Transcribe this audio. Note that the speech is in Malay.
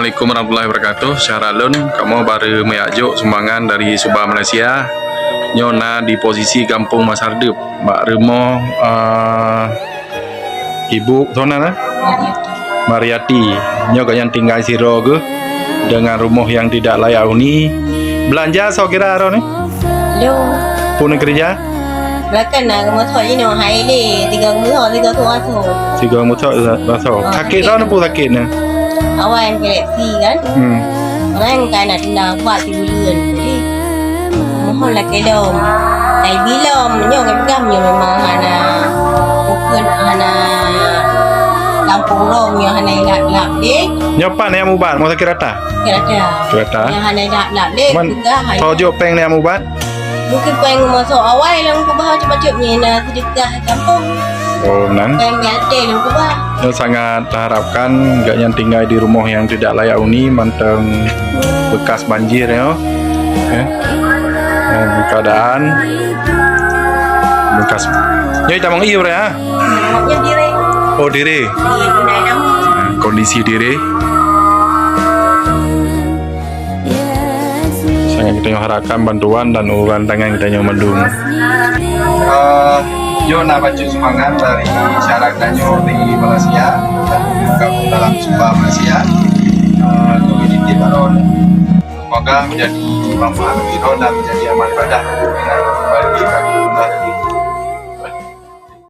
Assalamualaikum warahmatullahi wabarakatuh. Syahralun, kamu baru meyajuk sumbangan dari Subah Malaysia. Nyona di posisi Kampung Mas Hardep. Mbak Remo, Ibu Tona lah, Mariati. Nyo yang tinggal siro ke dengan rumah yang tidak layak huni. Belanja so kira aro ni? Yo, Pun kerja? belakang nak motor ini orang hai ni, tiga motor, tiga tu motor. Tiga motor so. Sakit tau ni pun sakit ni. Awal epilepsi kan, orang kan nak buat 3 bulan. Jadi mohon lah kedom. Dari bilom, nyo kan nyo memang hana bukan hana lampung rom nyo hana lap dek. Nyopan yang ubat, mau sakit rata? Kereta. Kereta. Yang hana lap dek juga hai. Tojo peng yang ubat? Mungkin pengen masuk awal lang ko bah cepat-cepat ni na sedekah kampung. Oh, nan. Pengen biate lang ko bah. Yo sangat harapkan gak yang tinggal di rumah yang tidak layak huni manteng bekas banjir ya. Keadaan bekas. Ya kita mau iyo ya. Namanya diri. Oh diri. Iya gunai nama. Kondisi diri. Sangat kita harapkan bantuan dan uluran tangan kita yang mendung. Yo nak baju semangat dari syarat danyo di Malaysia dan bergabung dalam Subah Malaysia. Community baron semoga menjadi manfaat kita dan menjadi amal ibadah